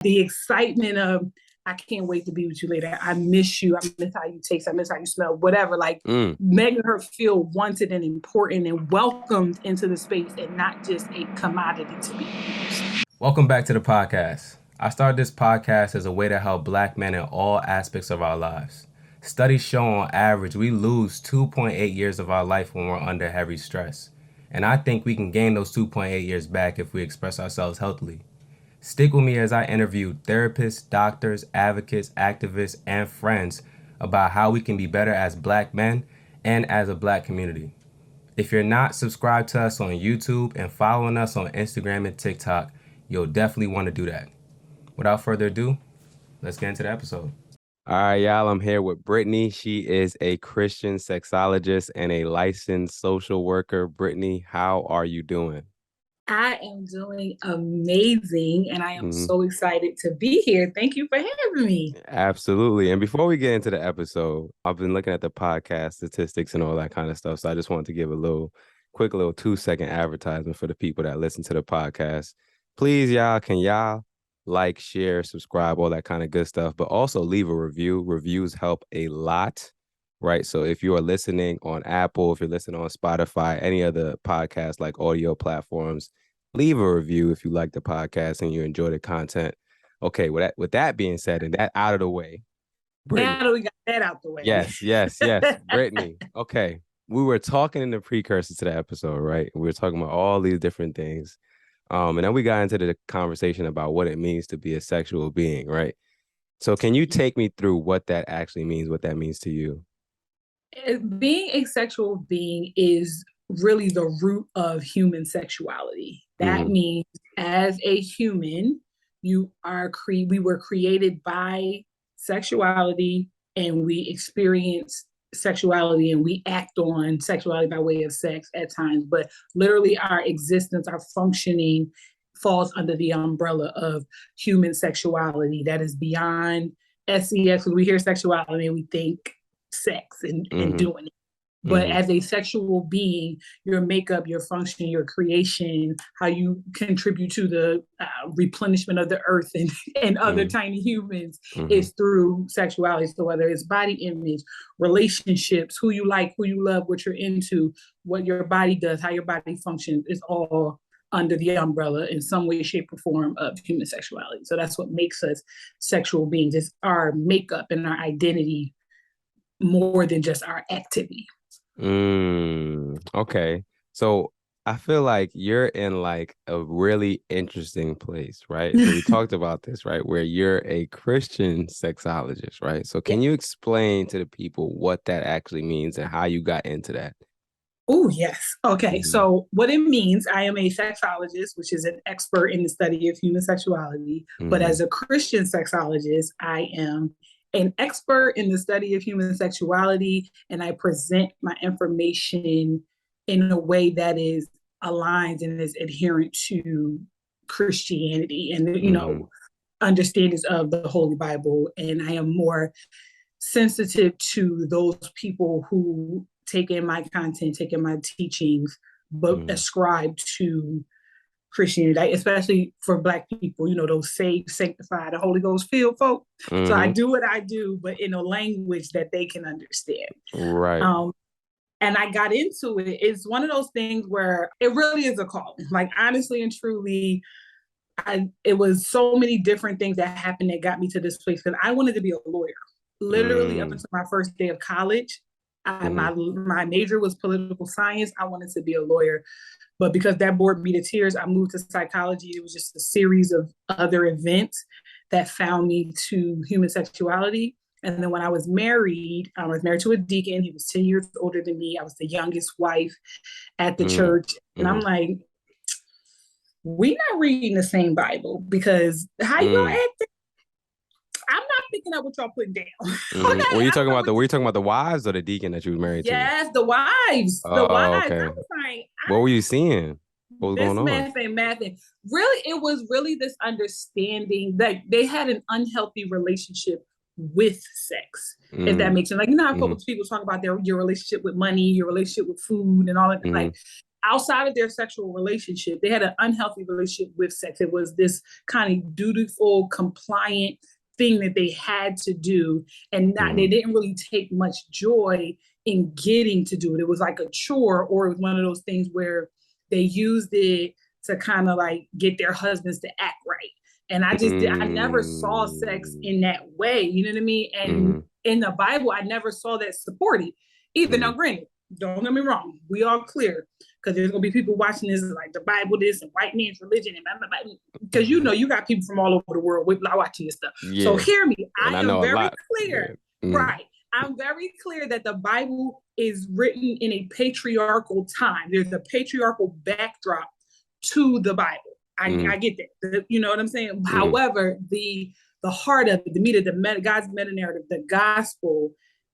the excitement of, I can't wait to be with you later. I miss you. I miss how you taste. I miss how you smell, whatever. Like making her feel wanted and important and welcomed into the space and not just a commodity to be used. Welcome back to the podcast. I started this podcast as a way to help Black men in all aspects of our lives. Studies show on average we lose 2.8 years of our life when we're under heavy stress. And I think we can gain those 2.8 years back if we express ourselves healthily. Stick with me as I interview therapists, doctors, advocates, activists, and friends about how we can be better as Black men and as a Black community. If you're not subscribed to us on YouTube and following us on Instagram and TikTok, you'll definitely want to do that. Without further ado, let's get into the episode. All right, y'all, I'm here with Brittany. She is a Christian sexologist and a licensed social worker. Brittany, how are you doing? I am doing amazing, and I am so excited to be here. Thank you for having me. Absolutely. And before we get into the episode, I've been looking at the podcast statistics and all that kind of stuff. So I just wanted to give a quick 2-second advertisement for the people that listen to the podcast. Please, y'all, can y'all like, share, subscribe, all that kind of good stuff, but also leave a review. Reviews help a lot, right? So if you are listening on Apple, if you're listening on Spotify, any other podcast like audio platforms, leave a review if you like the podcast and you enjoy the content. Okay, with that being said and that out of the way, Brittany. Now that we got that out the way. Yes. Brittany, okay. We were talking in the precursor to the episode, right? We were talking about all these different things. And then we got into the conversation about what it means to be a sexual being, right? So can you take me through what that actually means, what that means to you? Being a sexual being is really the root of human sexuality. That means as a human, we were created by sexuality and we experience sexuality and we act on sexuality by way of sex at times, but literally our existence, our functioning falls under the umbrella of human sexuality that is beyond SEX. When we hear sexuality and we think sex and doing it. But as a sexual being, your makeup, your function, your creation, how you contribute to the replenishment of the earth and other tiny humans is through sexuality. So whether it's body image, relationships, who you like, who you love, what you're into, what your body does, how your body functions, is all under the umbrella in some way, shape, or form of human sexuality. So that's what makes us sexual beings. It's our makeup and our identity more than just our activity. Okay. So I feel like you're in like a really interesting place, right? So we talked about this, right? Where you're a Christian sexologist, right? So can you explain to the people what that actually means and how you got into that? Oh, yes. Okay. So what it means, I am a sexologist, which is an expert in the study of human sexuality. But as a Christian sexologist, I am an expert in the study of human sexuality, and I present my information in a way that is aligned and is adherent to Christianity and, understandings of the Holy Bible. And I am more sensitive to those people who take in my content, take in my teachings, but ascribe to Christianity, especially for Black people, those saved, sanctified, the Holy Ghost filled folk. So I do what I do, but in a language that they can understand. Right. And I got into it. It's one of those things where it really is a calling. Like, honestly and truly, it was so many different things that happened that got me to this place, because I wanted to be a lawyer. Literally up until my first day of college, my major was political science. I wanted to be a lawyer. But because that bored me to tears, I moved to psychology. It was just a series of other events that found me to human sexuality. And then when I was married to a deacon. He was 10 years older than me. I was the youngest wife at the church. And I'm like, we're not reading the same Bible, because how you gonna act? I'm not picking up what y'all putting down. Okay, were you talking about the wives or the deacon that you was married to? Yes, the wives. The wives. Okay. I was like, what were you seeing? What was going on? Mathing. Really, it was really this understanding that they had an unhealthy relationship with sex, if that makes sense. Like, how people talk about your relationship with money, your relationship with food, and all that. Like, outside of their sexual relationship, they had an unhealthy relationship with sex. It was this kind of dutiful, compliant thing that they had to do, and they didn't really take much joy in getting to do it. It was like a chore, or it was one of those things where they used it to kind of like get their husbands to act right. And I never saw sex in that way. You know what I mean? And in the Bible, I never saw that supported either. Now, granted, don't get me wrong, we all clear, because there's gonna be people watching this like the Bible this and white man's religion and blah, blah, blah, because you know you got people from all over the world watching this stuff. Yeah. So hear me, I am very clear, right? I'm very clear that the Bible is written in a patriarchal time. There's a patriarchal backdrop to the Bible. I get that. You know what I'm saying? However, the heart of it, the meat of God's meta narrative, the gospel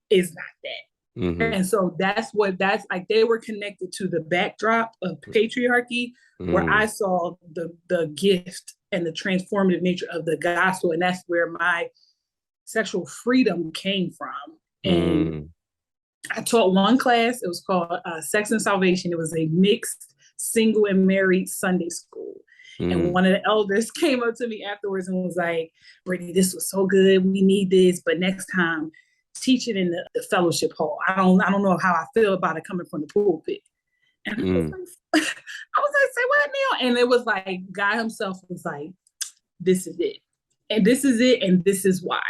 is not that. And so that's like, they were connected to the backdrop of patriarchy, where I saw the gift and the transformative nature of the gospel. And that's where my sexual freedom came from. And I taught one class. It was called Sex and Salvation. It was a mixed single and married Sunday school. And one of the elders came up to me afterwards and was like, Brittany, this was so good. We need this, but next time, teach it in the fellowship hall. I don't know how I feel about it coming from the pulpit. And I was like, say what now? And it was like, God himself was like, this is it. And this is it. And this is why.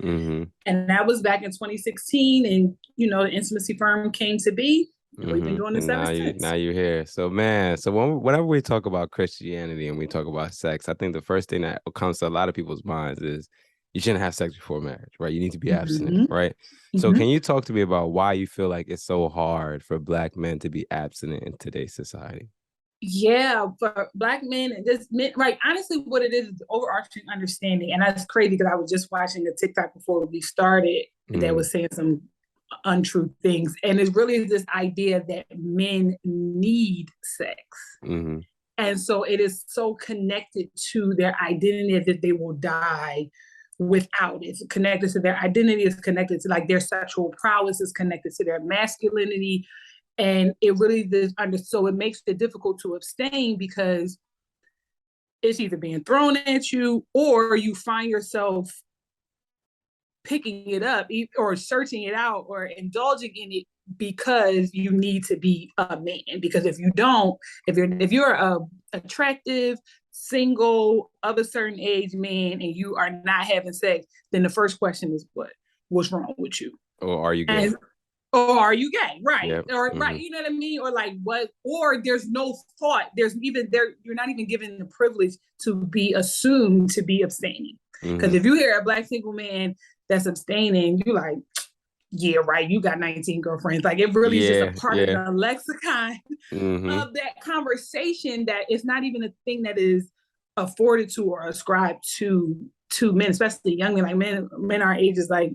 And that was back in 2016. And, you know, the intimacy firm came to be. And we've been doing this ever since. Now you're here. So, man, whenever we talk about Christianity and we talk about sex, I think the first thing that comes to a lot of people's minds is you shouldn't have sex before marriage, right? You need to be abstinent, right? So can you talk to me about why you feel like it's so hard for Black men to be abstinent in today's society? Yeah, for Black men and just men, right? Honestly, what it is the overarching understanding. And that's crazy because I was just watching a TikTok before we started that was saying some untrue things. And it's really this idea that men need sex. And so it is so connected to their identity that they will die without it. It's connected to their identity, is connected to like their sexual prowess, is connected to their masculinity. And it really is so it makes it difficult to abstain because it's either being thrown at you or you find yourself picking it up or searching it out or indulging in it because you need to be a man. Because if you don't, if you're a attractive, single, of a certain age man and you are not having sex, then the first question is what's wrong with you? Or are you gay? Or are you gay? Right. Yep. Or right, you know what I mean? Or like what, or there's no thought, you're not even given the privilege to be assumed to be abstaining. Because if you hear a Black single man that's abstaining, you're like, yeah, right, you got 19 girlfriends. Like it really is just a part of the lexicon of that conversation, that it's not even a thing that is afforded to or ascribed to men, especially young men. Like men our age is like,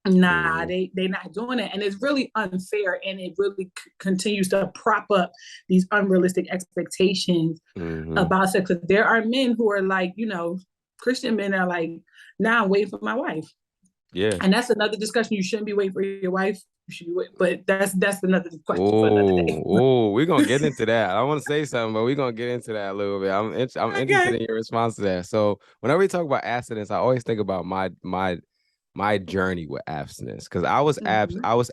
nah, they not doing it. And it's really unfair, and it really continues to prop up these unrealistic expectations about sex. There are men who are like, you know, Christian men are like, nah, I'm waiting for my wife. Yeah. And that's another discussion. You shouldn't be waiting for your wife. You should be waiting, but that's another question for another day. We're gonna get into that. I want to say something, but we're gonna get into that a little bit. I'm interested in your response to that. So whenever we talk about abstinence, I always think about my journey with abstinence, because I was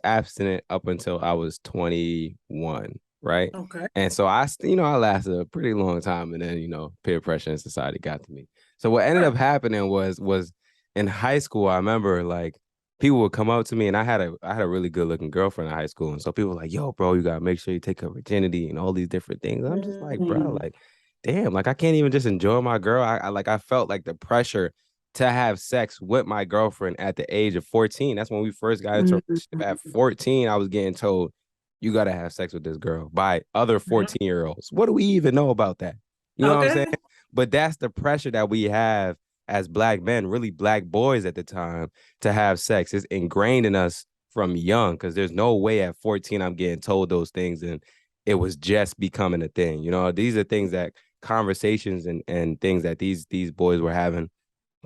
abstinent up until I was 21, right? Okay. And so I lasted a pretty long time, and then peer pressure in society got to me. So what ended up happening was in high school, I remember like people would come up to me, and I had a really good looking girlfriend in high school, and so people were like, "Yo, bro, you gotta make sure you take her virginity and all these different things." And I'm just like, bro, like, damn, like I can't even just enjoy my girl. I felt like the pressure to have sex with my girlfriend at the age of 14. That's when we first got into a relationship. At 14, I was getting told, you got to have sex with this girl by other 14-year-olds. What do we even know about that? You know what I'm saying? But that's the pressure that we have as Black men, really Black boys at the time, to have sex. It's ingrained in us from young, because there's no way at 14 I'm getting told those things and it was just becoming a thing. These are things that conversations and things that these boys were having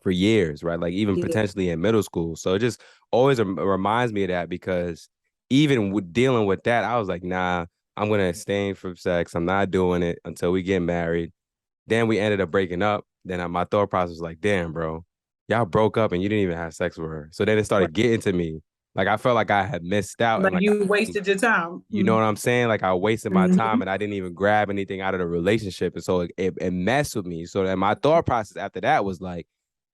for years, right? Like even potentially in middle school. So it just always reminds me of that, because even with dealing with that, I was like, nah, I'm going to abstain from sex. I'm not doing it until we get married. Then we ended up breaking up. Then my thought process was like, damn, bro, y'all broke up and you didn't even have sex with her. So then it started getting to me. Like, I felt like I had missed out. Like And like, you wasted your time. you know what I'm saying? Like, I wasted my time Mm-hmm. and I didn't even grab anything out of the relationship. And so it messed with me. So then my thought process after that was like,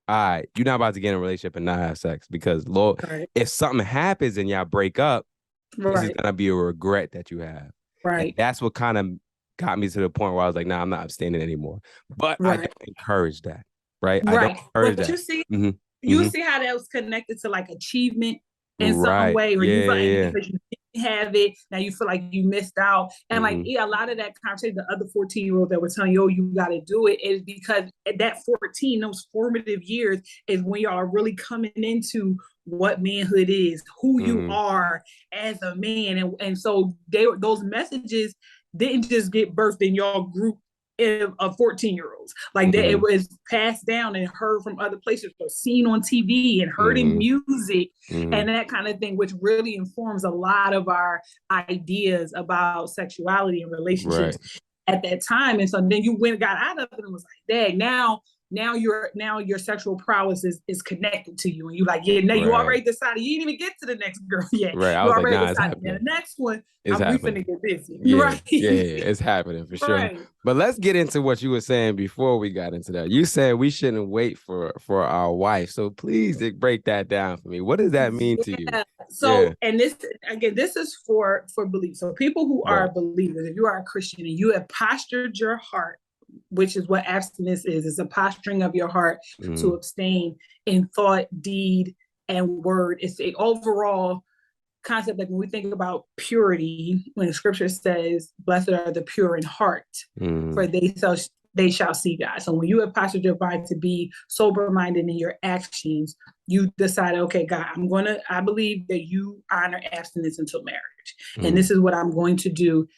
all right, you're not about to get in a relationship and not have sex because, Lord, Right. if something happens and y'all break up, this is Right. going to be a regret that you have. And Right. that's what kind of got me to the point where I was like, nah, I'm not abstaining anymore. But I Right. don't encourage that, right? I don't Right. encourage But that. you see, Mm-hmm. see how that was connected to like achievement in some Right. way, or Yeah, you feel like yeah, because you didn't have it, now you feel like you missed out. yeah. And like, yeah, a lot of that conversation, the other 14-year-olds that were telling you, oh, you got to do it, is because at that 14, those formative years is when y'all are really coming into what manhood is, who you are as a man. And so those messages didn't just get birthed in y'all group of 14-year-olds. Like that, it was passed down and heard from other places, or seen on TV and heard in music and that kind of thing, which really informs a lot of our ideas about sexuality and relationships at that time. And so then you went and got out of it and was like, dang, now your sexual prowess is connected to you, and you like, yeah, now you already decided you didn't even get to the next girl yet. Right. I You was like, already nah, it's decided. Now happening. the next one, It's we happening. finna get busy. Yeah, Right. yeah, it's happening for sure. Right. But let's get into what you were saying before we got into that. You said we shouldn't wait for our wife. So please break that down for me. What does that mean to you? So, and this again, this is for belief. So people who Right. are believers, if you are a Christian and you have postured your heart, which is what abstinence is a posturing of your heart to abstain in thought, deed, and word. It's a overall concept. Like when we think about purity, when the scripture says, blessed are the pure in heart, for they shall see God. So when you have postured your mind to be sober-minded in your actions, you decide, okay, God, I believe that you honor abstinence until marriage. And this is what I'm going to do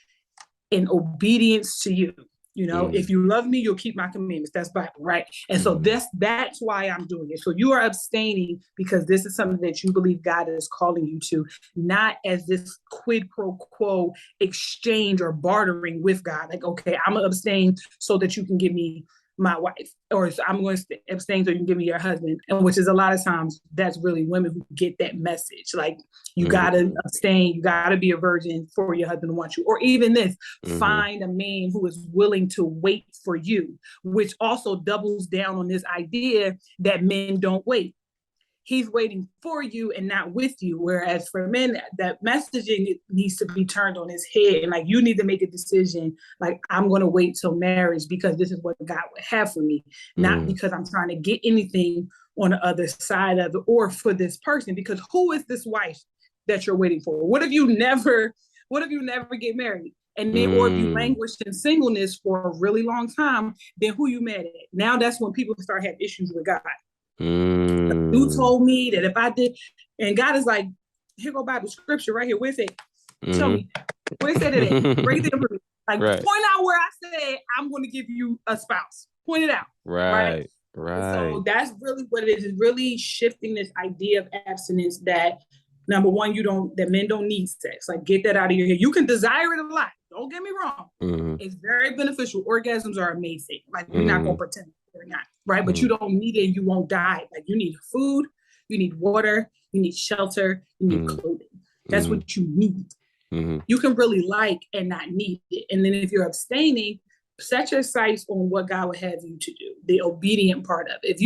in obedience to you. You know, if you love me, you'll keep my commandments. That's Bible, right? And so that's why I'm doing it. So you are abstaining because this is something that you believe God is calling you to, not as this quid pro quo exchange or bartering with God. Like, okay, I'm gonna abstain so that you can give me my wife, or I'm going to abstain so you can give me your husband. And which is a lot of times that's really women who get that message. Like, you gotta abstain, you gotta be a virgin for your husband to want you. Or even this, find a man who is willing to wait for you, which also doubles down on this idea that men don't wait. He's waiting for you and not with you. Whereas for men, that messaging needs to be turned on his head. And like, you need to make a decision. Like, I'm going to wait till marriage because this is what God would have for me, not because I'm trying to get anything on the other side of it or for this person. Because who is this wife that you're waiting for? What if you never get married? And then, or if you languished in singleness for a really long time, then who you mad at? Now that's when people start having issues with God. You told me that if I did, and God is like, here go Bible scripture right here. Where's it? Tell me. Where's it at? Break it in for me. Like, point out where I said I'm going to give you a spouse. Point it out. Right. So that's really what it is. It's really shifting this idea of abstinence that, number one, that men don't need sex. Like, get that out of your head. You can desire it a lot. Don't get me wrong. It's very beneficial. Orgasms are amazing. Like, we're not going to pretend they're not, right? But you don't need it and you won't die. Like, you need food, you need water, you need shelter, you need clothing. That's what you need. You can really like and not need it. And then if you're abstaining, set your sights on what God would have you to do, the obedient part of it.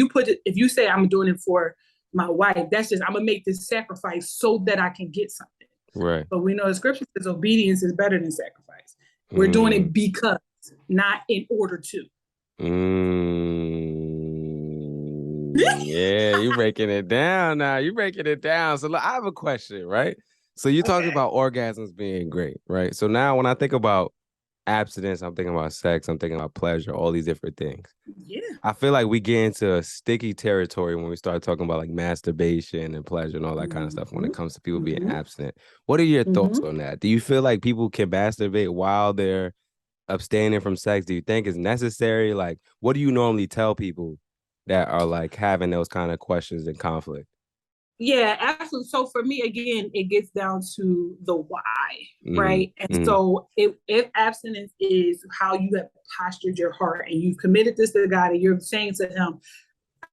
If you say, I'm doing it for my wife, that's just, I'm gonna make this sacrifice so that I can get something. Right. But we know the scripture says obedience is better than sacrifice. We're doing it because, not in order to. Yeah, you're breaking it down now. You're breaking it down. So look, I have a question, right? So you talking about orgasms being great, right? So now when I think about abstinence, I'm thinking about sex, I'm thinking about pleasure, all these different things. Yeah. I feel like we get into a sticky territory when we start talking about like masturbation and pleasure and all that kind of stuff when it comes to people being abstinent. What are your thoughts on that? Do you feel like people can masturbate while they're abstaining from sex? Do you think it's necessary? Like, what do you normally tell people that are like having those kind of questions and conflict? Yeah, absolutely. So for me, again, it gets down to the why, right? And so if abstinence is how you have postured your heart and you've committed this to God and you're saying to him,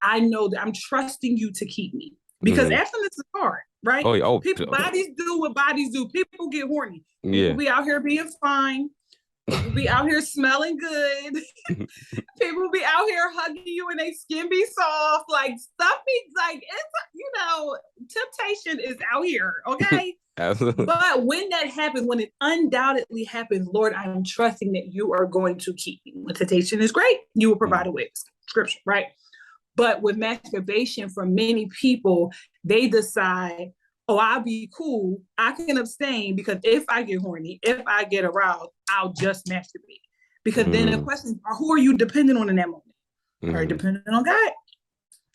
I know that I'm trusting you to keep me. Because abstinence is hard, right? People, bodies do what bodies do. People get horny. People be out here being fine. People be out here smelling good. People be out here hugging you and they skin be soft. Like stuff be like, it's, temptation is out here, okay? Absolutely. But when that happens, when it undoubtedly happens, Lord, I am trusting that you are going to keep me. When temptation is great, you will provide a way. Scripture, right? But with masturbation, for many people, they decide, oh, I'll be cool. I can abstain because if I get horny, if I get aroused, I'll just masturbate. Because then the question is, who are you dependent on in that moment? Are you dependent on God?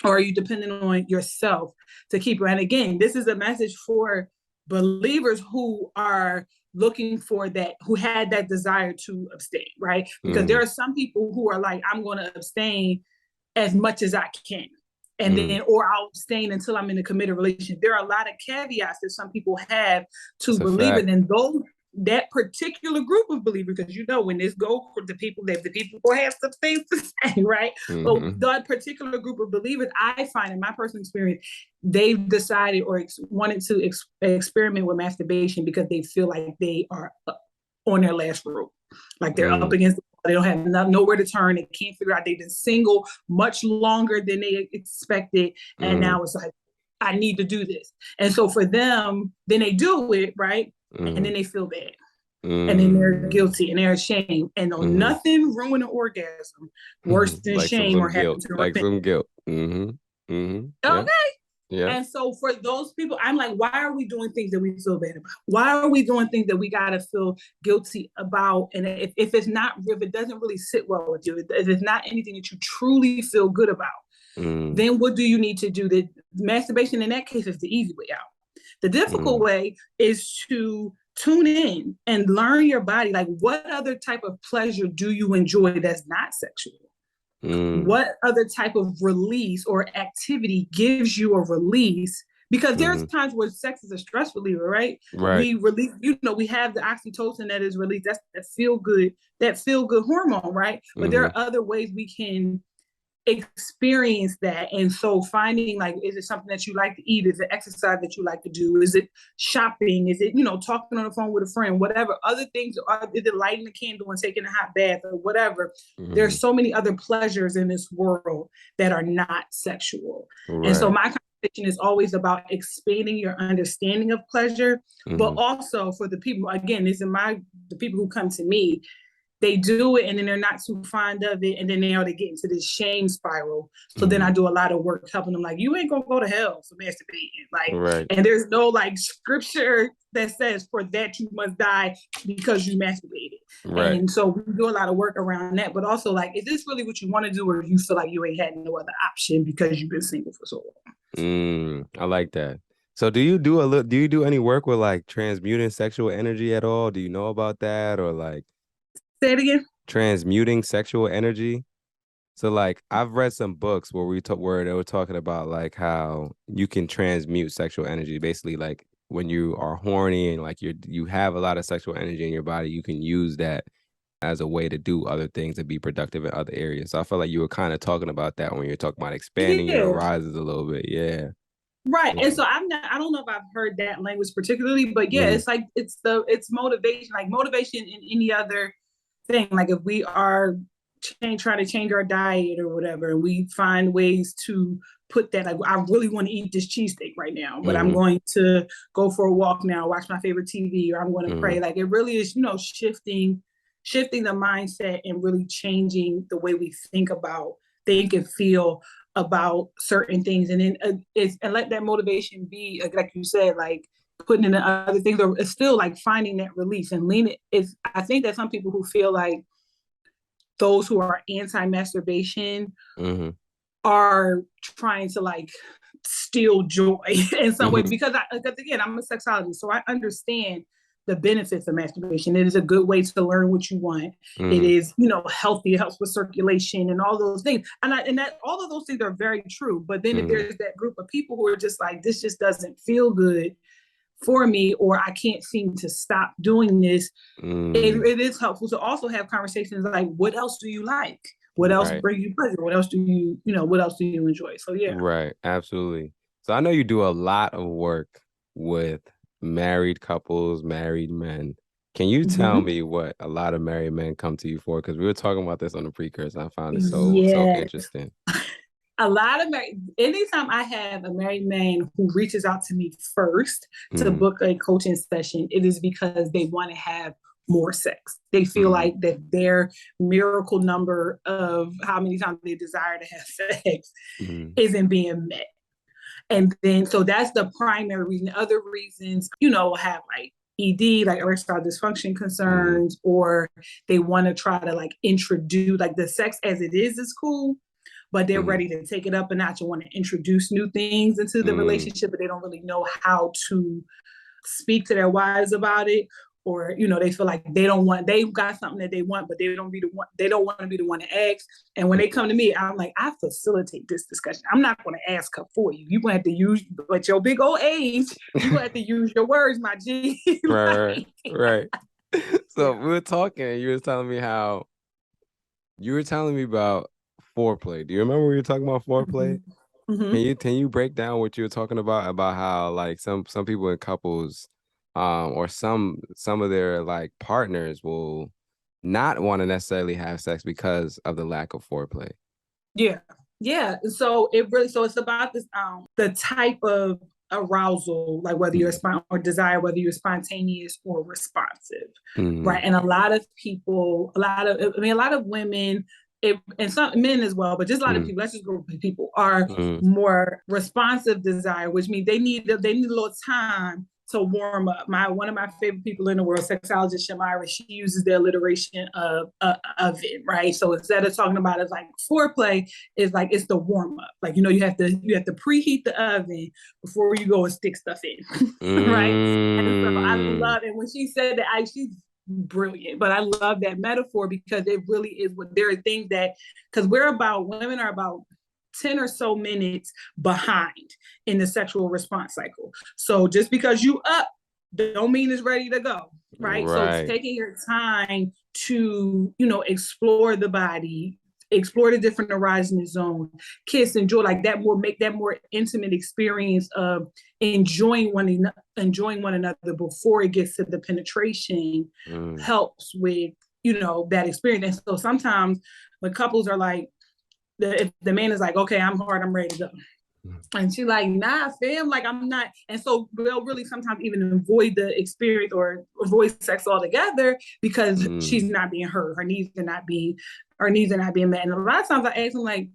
Or are you dependent on yourself to keep you? And again, this is a message for believers who are looking for that, who had that desire to abstain, right? Because there are some people who are like, I'm going to abstain as much as I can. And then, or I'll abstain until I'm in a committed relationship. There are a lot of caveats that some people have to believe in. And those, that particular group of believers, because when this goes for the people will have some things to say, right? But that particular group of believers, I find in my personal experience, they've decided or wanted to experiment with masturbation because they feel like they are on their last rope, like they're up against the wall. They don't have nowhere to turn. They can't figure out. They've been single much longer than they expected, and now it's like, I need to do this. And so for them, then they do it, right? And then they feel bad. And then they're guilty and they're ashamed. And nothing ruin an orgasm worse than like shame or having guilt. to like repent. some guilt. Okay. Yeah. And so for those people, I'm like, why are we doing things that we feel bad about? Why are we doing things that we got to feel guilty about? And if it doesn't really sit well with you, if it's not anything that you truly feel good about, then what do you need to do? The masturbation in that case is the easy way out. The difficult way is to tune in and learn your body. Like, what other type of pleasure do you enjoy that's not sexual? What other type of release or activity gives you a release? Because there's times where sex is a stress reliever, right? We release, we have the oxytocin that is released. That's that feel good hormone, right? But there are other ways we can experience that. And so finding, like, is it something that you like to eat? Is it exercise that you like to do? Is it shopping? Is it, talking on the phone with a friend? Whatever other things is it lighting a candle and taking a hot bath or whatever? There's so many other pleasures in this world that are not sexual. And so my conversation is always about expanding your understanding of pleasure, but also for the people, again, the people who come to me, they do it and then they're not too fond of it. And then they get into this shame spiral. So then I do a lot of work helping them, like, you ain't gonna go to hell for masturbating. Like, and there's no like scripture that says for that you must die because you masturbated. And so we do a lot of work around that, but also like, is this really what you want to do? Or you feel like you ain't had no other option because you've been single for so long? I like that. So do you do any work with like transmuting sexual energy at all? Do you know about that? Or like, say it again? Transmuting sexual energy. So like I've read some books where where they were talking about like how you can transmute sexual energy. Basically, like when you are horny and like you have a lot of sexual energy in your body, you can use that as a way to do other things and be productive in other areas. So I felt like you were kind of talking about that when you're talking about expanding your horizons a little bit. Yeah. Right. And so I don't know if I've heard that language particularly, but yeah, it's like it's motivation, like motivation in any other thing. Like if we are trying to change our diet or whatever, and we find ways to put that, like, I really want to eat this cheesesteak right now, but I'm going to go for a walk now, watch my favorite TV, or I'm going to pray. Like it really is, shifting the mindset and really changing the way we think and feel about certain things. And then and let that motivation be, like you said, like putting in the other things, or it's still like finding that release and lean it. I think that some people who feel like those who are anti-masturbation are trying to like steal joy in some way, because again, I'm a sexologist, so I understand the benefits of masturbation. It is a good way to learn what you want. It is, healthy. It helps with circulation and all those things. And that all of those things are very true. But then if there's that group of people who are just like, this just doesn't feel good for me, or I can't seem to stop doing this, it is helpful to also have conversations like, what else do you like? What else brings you pleasure? What else do you enjoy? So yeah. Right. Absolutely. So I know you do a lot of work with married couples, married men. Can you tell me what a lot of married men come to you for? Because we were talking about this on the precursor. I found it so interesting. A lot of anytime I have a married man who reaches out to me first to book a coaching session, it is because they want to have more sex. They feel like that their miracle number of how many times they desire to have sex isn't being met. And then, so that's the primary reason. Other reasons, have like ED, like erectile dysfunction concerns, or they want to try to like introduce, like the sex as it is cool, but they're ready to take it up a notch and want to introduce new things into the relationship, but they don't really know how to speak to their wives about it. Or, they feel like they've got something that they want, but they don't want to be the one to ask. And when they come to me, I'm like, I facilitate this discussion. I'm not going to ask her for you. You're going to have to use, but your big old age, you're going to have to use your words, my G. Right. So we were talking, and you were telling me about foreplay. Do you remember we were talking about foreplay? Can you break down what you were talking about how like some people in couples or some of their like partners will not want to necessarily have sex because of the lack of foreplay? Yeah. So it's about this the type of arousal, like whether you're or desire, whether you're spontaneous or responsive, right? And a lot of women, and some men as well, but just a lot of people, let's just go with people, are more responsive desire, which means they need a little time to warm up. One of my favorite people in the world, sexologist Shamira, she uses the alliteration of it, right? So instead of talking about it like foreplay, it's like it's the warm up. Like, you have to preheat the oven before you go and stick stuff in, right? And so I love it when she said that. She's brilliant, but I love that metaphor because it really is what there are things that, because women are about 10 or so minutes behind in the sexual response cycle. So just because you up don't mean it's ready to go, right? So it's taking your time to, explore the body, explore the different erogenous zones, kiss, enjoy, like that will make that more intimate experience of enjoying one another before it gets to the penetration helps with, that experience. And so sometimes when couples are like, if the man is like, okay, I'm hard, I'm ready to go. And she's like, nah, fam, like I'm not. And so they'll really sometimes even avoid the experience or avoid sex altogether because she's not being heard. Her needs are not being met. And a lot of times I ask them like,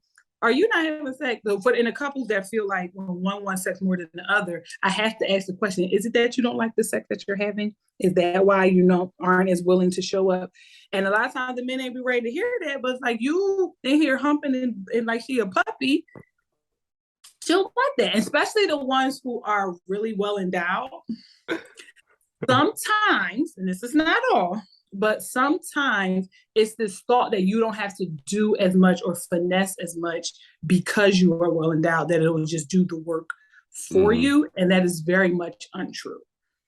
are you not having sex? So in the couples that feel like one wants sex more than the other, I have to ask the question, is it that you don't like the sex that you're having? Is that why you aren't as willing to show up? And a lot of times the men ain't be ready to hear that, but it's like you in here humping and like she a puppy, she'll want that, especially the ones who are really well endowed. Sometimes, and this is not all, but sometimes it's this thought that you don't have to do as much or finesse as much because you are well endowed, that it will just do the work for you. And that is very much untrue.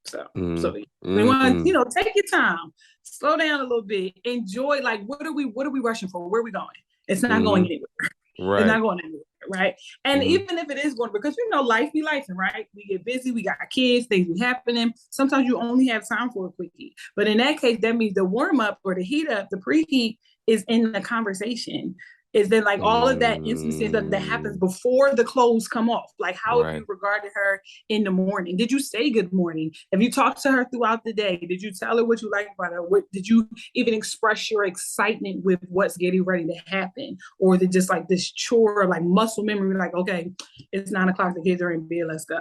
So we want to, take your time, slow down a little bit, enjoy, like, what are we rushing for? Where are we going? It's not going anywhere. Right. It's not going anywhere, right? And even if it is going, because life be life, right? We get busy, we got kids, things be happening. Sometimes you only have time for a quickie. But in that case, that means the warm up or the heat up, the preheat is in the conversation. Is then like all of that intimacy stuff that happens before the clothes come off. Like how have you regarded her in the morning? Did you say good morning? Have you talked to her throughout the day? Did you tell her what you like about her? Did you even express your excitement with what's getting ready to happen? Or is it just like this chore, like muscle memory, like, okay, it's 9 o'clock, the kids are in bed, let's go.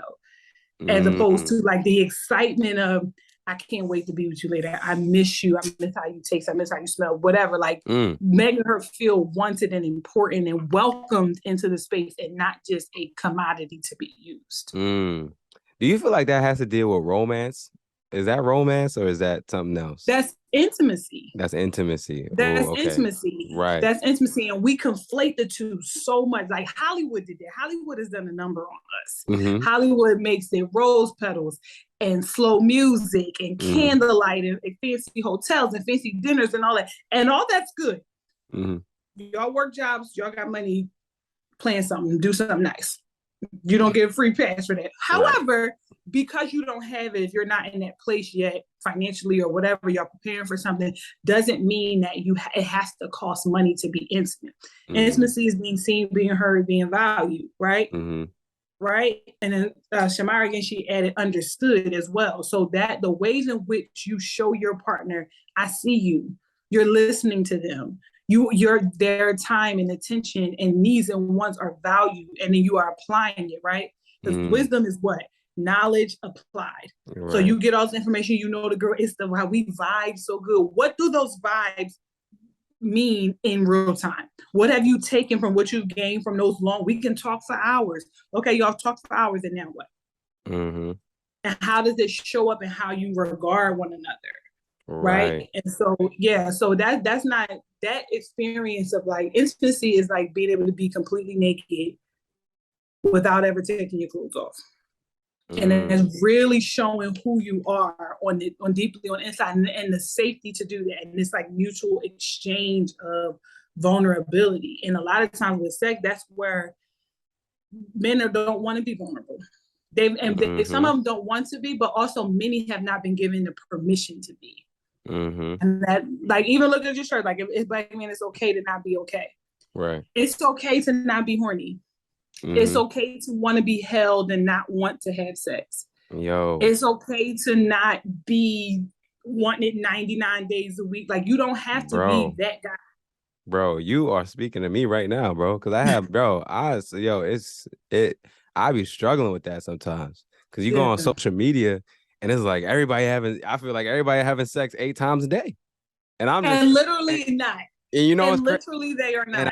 As opposed to like the excitement of, I can't wait to be with you later. I miss you. I miss how you taste. I miss how you smell, whatever. Like making her feel wanted and important and welcomed into the space and not just a commodity to be used. Do you feel like that has to deal with romance? is that romance or is that something else? That's intimacy. That's intimacy. That's Oh, okay. intimacy. Right. That's intimacy. And we conflate the two so much. Like Hollywood did that. Hollywood has done a number on us. Mm-hmm. Hollywood makes it rose petals and slow music and candlelight and fancy hotels and fancy dinners and all that. And all that's good. Mm-hmm. Y'all work jobs, y'all got money, plan something, do something nice. You don't get a free pass for that. Right. However, because you don't have it, if you're not in that place yet financially or whatever, you're preparing for something, doesn't mean that it has to cost money to be intimate. Intimacy is being seen, being heard, being valued, right? Right. And then Shamara, again, she added understood as well. So that the ways in which you show your partner, I see you, you're listening to them, their time and attention and needs and wants are valued, and then you are applying it, right? Because wisdom is what? Knowledge applied. Right. So you get all this information, you know the girl, it's how we vibe so good. What do those vibes mean in real time? What have you taken from what you've gained from those long? We can talk for hours. Okay, y'all talk for hours, and now what? And how does it show up in how you regard one another? Right. And so, yeah, so that's not that experience of like intimacy is like being able to be completely naked without ever taking your clothes off. And it's really showing who you are on deeply on the inside and the safety to do that. And it's like mutual exchange of vulnerability. And a lot of times with sex, that's where men don't want to be vulnerable. Some of them don't want to be, but also many have not been given the permission to be. And that, like, even look at your shirt, like, if Black men, it's okay to not be okay. Right. It's okay to not be horny. It's okay to want to be held and not want to have sex. It's okay to not be wanting it 99 days a week. Like, you don't have to be that guy. Bro, you are speaking to me right now, bro. Cause I have, I be struggling with that sometimes. Cause you go on social media and it's like I feel like everybody having sex 8 times a day. And I'm just literally not. And you know, and literally they are not. And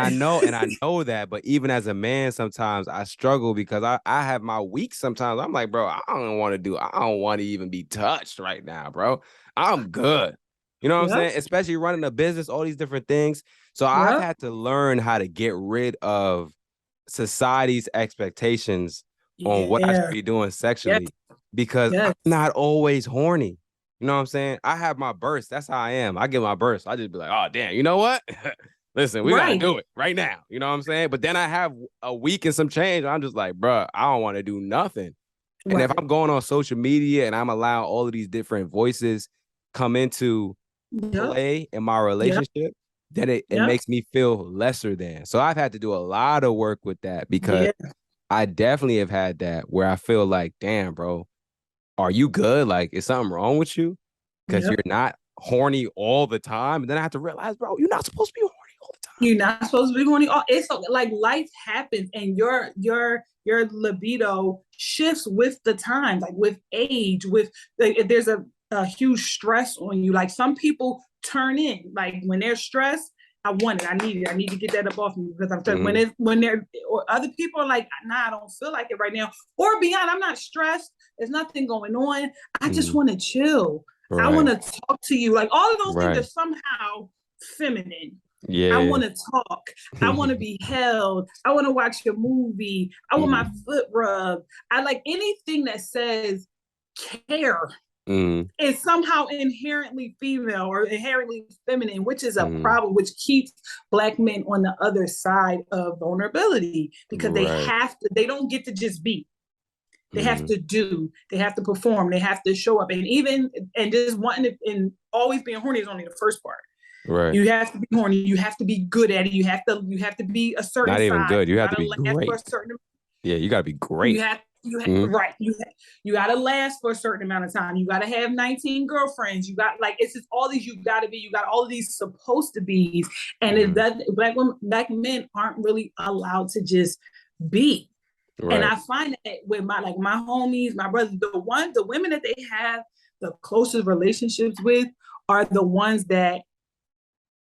I know that, but even as a man, sometimes I struggle because I have my weeks. Sometimes I'm like, bro, I don't want to even be touched right now, bro. I'm good. You know what I'm saying? Especially running a business, all these different things. So I've had to learn how to get rid of society's expectations on what I should be doing sexually because I'm not always horny. You know what I'm saying? I have my bursts. That's how I am. I get my bursts. I just be like, oh, damn, you know what? Listen, we got to do it right now. You know what I'm saying? But then I have a week and some change. I'm just like, bro, I don't want to do nothing. And if I'm going on social media and I'm allowing all of these different voices come into play in my relationship, then it makes me feel lesser than. So I've had to do a lot of work with that because I definitely have had that where I feel like, damn, bro, are you good? Like, is something wrong with you? Because you're not horny all the time. And then I have to realize, bro, you're not supposed to be horny all the time. You're not supposed to be horny. It's like life happens and your libido shifts with the time, like with age, with if there's a huge stress on you. Like some people turn in, like when they're stressed, I want it. I need it. I need to get that up off me because I'm stressed. When they're or other people are like, nah, I don't feel like it right now. Or beyond, I'm not stressed. There's nothing going on. I just want to chill. I want to talk to you. Like all of those things are somehow feminine. I want to talk. I want to be held. I want to watch a movie. I want my foot rubbed. I like anything that says care. Is somehow inherently female or inherently feminine, which is a problem, which keeps Black men on the other side of vulnerability because they don't get to just be. They have to do, they have to perform, they have to show up. And just wanting to, and always being horny is only the first part. Right. You have to be horny, you have to be good at it, you have to be a certain Not even size. good, you have to be great. You gotta be great. You got to last for a certain amount of time. You got to have 19 girlfriends. You got it's just all these you got all of these supposed to be. And if that Black men aren't really allowed to just be. Right. And I find that with my homies, my brothers, the women that they have the closest relationships with are the ones that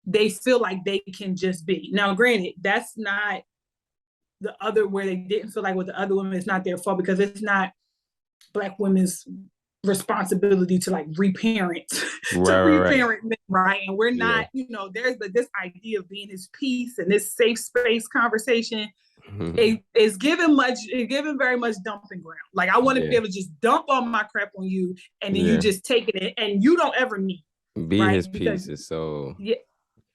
they feel like they can just be. Now, granted, that's not the other where they didn't feel like with the other women, it's not their fault because it's not Black women's responsibility to like reparent Right. men, right? And we're Yeah. not, there's this idea of being his peace and this safe space conversation. It's given very much dumping ground. Like I want to be able to just dump all my crap on you, and then you just take it and you don't ever need, Be right? his peace is so.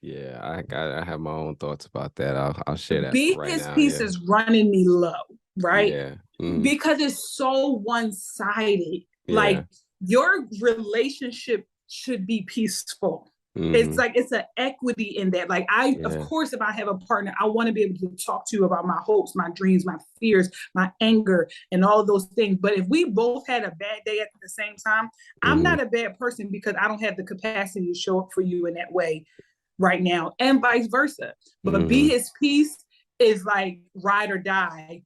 Yeah, I have my own thoughts about that. I'll share that Be right his now. peace is running me low, right? Yeah. Because it's so one-sided. Yeah. Like your relationship should be peaceful. It's like it's an equity in that. Like of course, if I have a partner, I want to be able to talk to you about my hopes, my dreams, my fears, my anger, and all of those things. But if we both had a bad day at the same time, I'm not a bad person because I don't have the capacity to show up for you in that way right now, and vice versa. But be his peace is like ride or die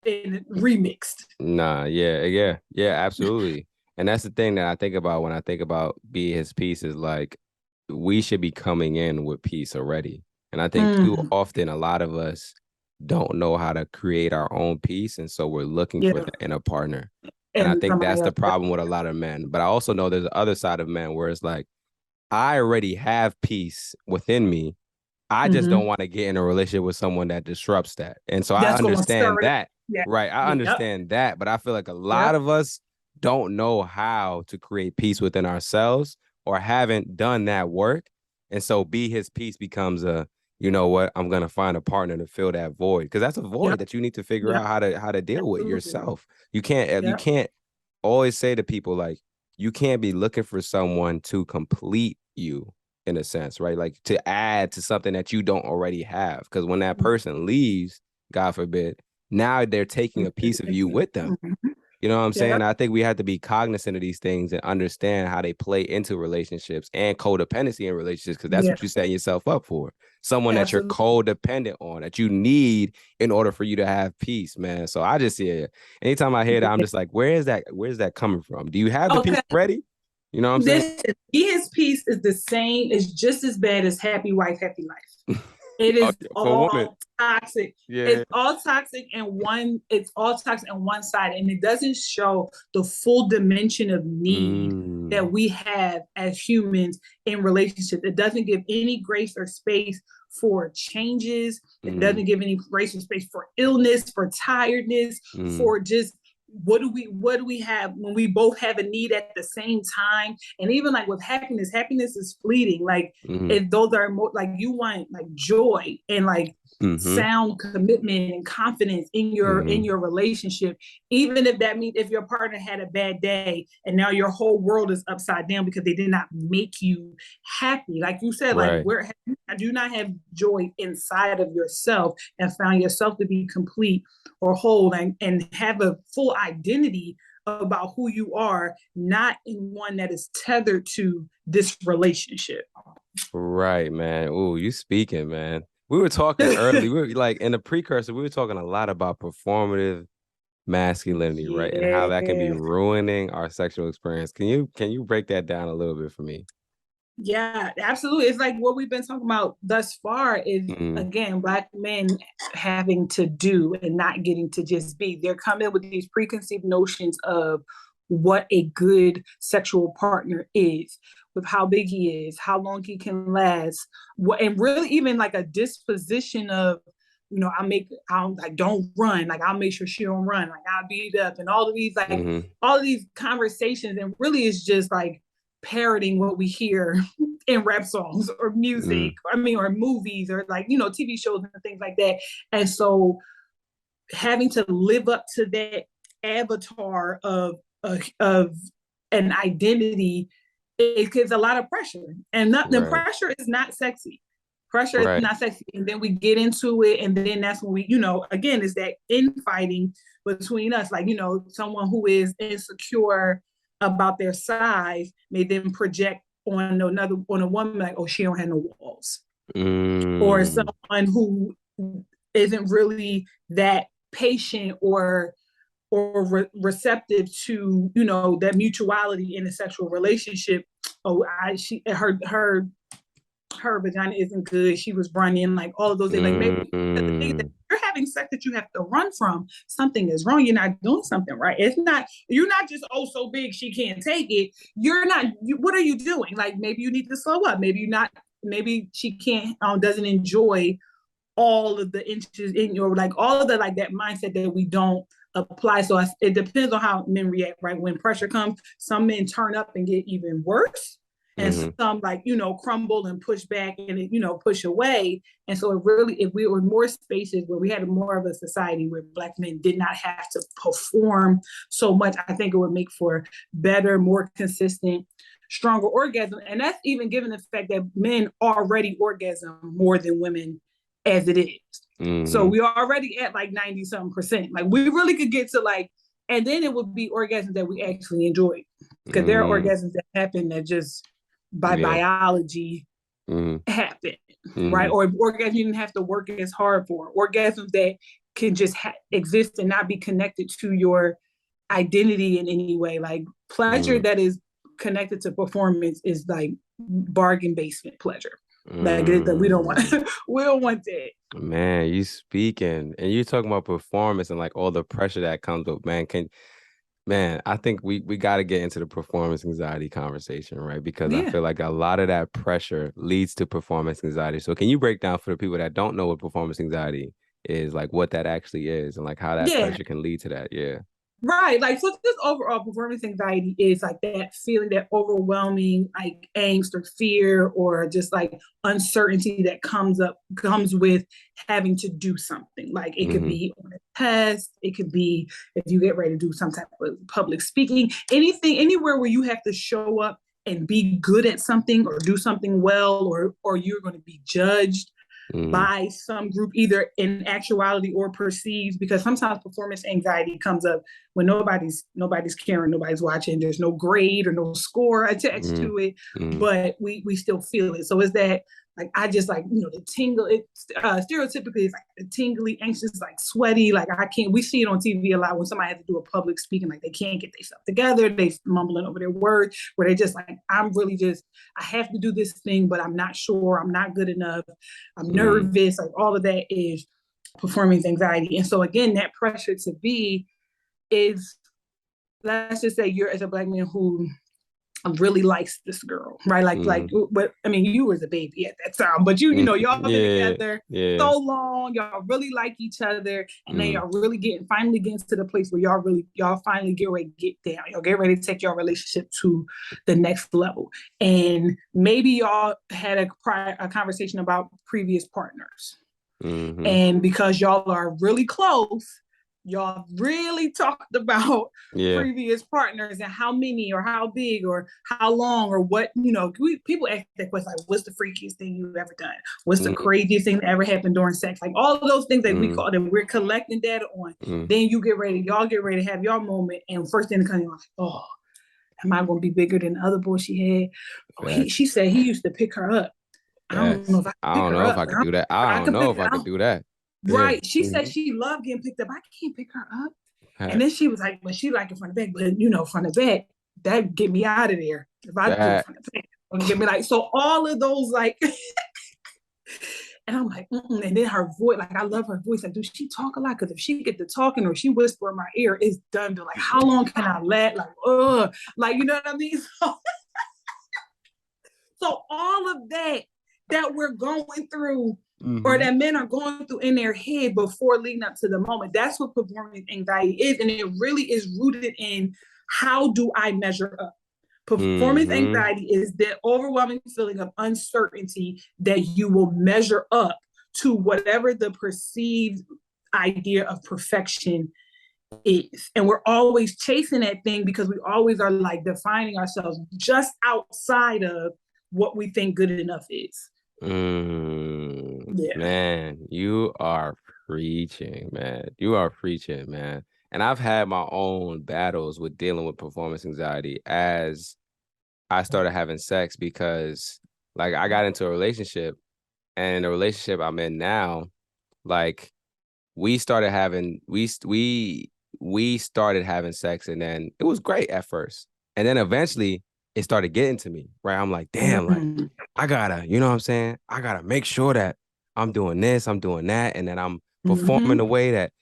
and remixed. Nah, yeah, absolutely. And that's the thing that I think about when I think about be his peace is like we should be coming in with peace already. And I think too often a lot of us don't know how to create our own peace. And so we're looking for that in a partner. And I think that's the problem with a lot of men. But I also know there's the other side of men where it's like, I already have peace within me. I just don't want to get in a relationship with someone that disrupts that. And so I understand that. Right. I understand that. But I feel like a lot of us don't know how to create peace within ourselves or haven't done that work. And so be his peace becomes a, you know what, I'm going to find a partner to fill that void. Because that's a void that you need to figure out how to deal with yourself. You can't always say to people like, you can't be looking for someone to complete you in a sense, right? Like to add to something that you don't already have. Because when that person leaves, God forbid, now they're taking a piece of you with them. You know what I'm saying? I think we have to be cognizant of these things and understand how they play into relationships and codependency in relationships, because that's what you're setting yourself up for. Someone that you're codependent on, that you need in order for you to have peace, man. So I just see anytime I hear that, I'm just like, where's that coming from? Do you have the peace ready? You know what I'm saying? His peace is the same, it's just as bad as happy wife, happy life. It is all toxic. Yeah. It's all toxic and all toxic on one side. And it doesn't show the full dimension of need that we have as humans in relationships. It doesn't give any grace or space for changes. It doesn't give any grace or space for illness, for tiredness, for just what do we have when we both have a need at the same time? And even like with happiness is fleeting. Like if those are like you want like joy and like sound commitment and confidence in your relationship, even if that means if your partner had a bad day and now your whole world is upside down because they did not make you happy. Like you said, like I do not have joy inside of yourself and found yourself to be complete or whole and have a full identity about who you are, not in one that is tethered to this relationship. Right, man. Ooh, you speaking, man. We were talking early. We were like in the precursor, we were talking a lot about performative masculinity, right? And how that can be ruining our sexual experience. Can you break that down a little bit for me? Yeah, absolutely. It's like what we've been talking about thus far is, again, Black men having to do and not getting to just be. They're coming with these preconceived notions of what a good sexual partner is, with how big he is, how long he can last, and really even like a disposition of, I don't run, like I'll make sure she don't run, like I'll beat up, and all of these all of these conversations, and really it's just like parroting what we hear in rap songs or music, or movies or like, TV shows and things like that. And so having to live up to that avatar of an identity, it gives a lot of pressure. And the pressure is not sexy. Pressure is not sexy. And then we get into it. And then that's when we, again, is that infighting between us. Like, someone who is insecure about their size may then project on a woman like, oh, she don't have no walls. Or someone who isn't really that patient or receptive to, that mutuality in a sexual relationship. Oh, her vagina isn't good. She was running, like all of those things. Like maybe the things that you're having sex that you have to run from, something is wrong. You're not doing something right. It's not, you're not just, oh, so big she can't take it. You're not, what are you doing? Like maybe you need to slow up. Maybe you're not, maybe she can't, doesn't enjoy all of the inches in your, like all of the, like that mindset that we don't apply. So it depends on how men react, right? When pressure comes, some men turn up and get even worse. And some like, crumble and push back and, push away. And so it really, if we were more spaces where we had more of a society where Black men did not have to perform so much, I think it would make for better, more consistent, stronger orgasm. And that's even given the fact that men already orgasm more than women as it is. So we already at like 90 something percent. Like we really could get to like, and then it would be orgasms that we actually enjoy. Because there are orgasms that happen that just by biology happen, right? Or orgasms you didn't have to work as hard for. Orgasms that can just exist and not be connected to your identity in any way. Like pleasure that is connected to performance is like bargain basement pleasure. Like we don't want we don't want that. Man, you speaking and you talking about performance and like all the pressure that comes with man, I think we got to get into the performance anxiety conversation, right? Because I feel like a lot of that pressure leads to performance anxiety. So can you break down for the people that don't know what performance anxiety is, like what that actually is and like how that pressure can lead to that? Yeah. Right. Like, so this overall performance anxiety is like that feeling, that overwhelming, like angst or fear or just like uncertainty that comes with having to do something. Like it could be on a test. It could be if you get ready to do some type of public speaking, anything, anywhere where you have to show up and be good at something or do something well, or you're going to be judged by some group, either in actuality or perceived, because sometimes performance anxiety comes up when nobody's caring, nobody's watching, there's no grade or no score attached to it, but we still feel it. So is that like, I just like, the tingle, it stereotypically is like the tingly, anxious, like sweaty, like I can't, we see it on TV a lot when somebody has to do a public speaking, like they can't get themselves together, they mumbling over their words, where they just like, I'm really just, I have to do this thing, but I'm not sure, I'm not good enough, I'm nervous, like all of that is performance anxiety. And so again, that pressure to be is, let's just say you're as a Black man who really likes this girl, right? Like, but I mean, you was a baby at that time, but y'all been together so long, y'all really like each other, and then y'all really finally getting to the place where y'all finally get ready to get down. Y'all get ready to take your relationship to the next level, and maybe y'all had a conversation about previous partners, and because y'all are really close, y'all really talked about previous partners and how many or how big or how long or what, people ask that question, like, what's the freakiest thing you've ever done? What's the craziest thing that ever happened during sex? Like all of those things that we call that we're collecting data on. Then y'all get ready to have your moment. And first thing that comes, like, oh, am I going to be bigger than the other boy she had? Oh, she said he used to pick her up. I don't know if I could pick her up. I could do that. I don't know if I could do that. Right. She said she loved getting picked up. I can't pick her up. And then she was like, well, she like it from the back, but from the back, that get me out of there. If I do it from the back, it'll get me like, so all of those like, and I'm like, and then her voice, like I love her voice. Like, does she talk a lot? Because if she get to talking or she whisper in my ear, it's done. But like, how long can I let? Like, like, you know what I mean? So all of that we're going through, or that men are going through in their head before leading up to the moment. That's what performance anxiety is. And it really is rooted in, how do I measure up? Performance anxiety is the overwhelming feeling of uncertainty that you will measure up to whatever the perceived idea of perfection is. And we're always chasing that thing because we always are like defining ourselves just outside of what we think good enough is. Man, you are preaching, man. You are preaching, man. And I've had my own battles with dealing with performance anxiety as I started having sex, because like I got into a relationship, and the relationship I'm in now, like we started having sex, and then it was great at first. And then eventually it started getting to me, right? I'm like, damn, like I gotta, you know what I'm saying? I gotta make sure that I'm doing this, I'm doing that, and that I'm performing the way that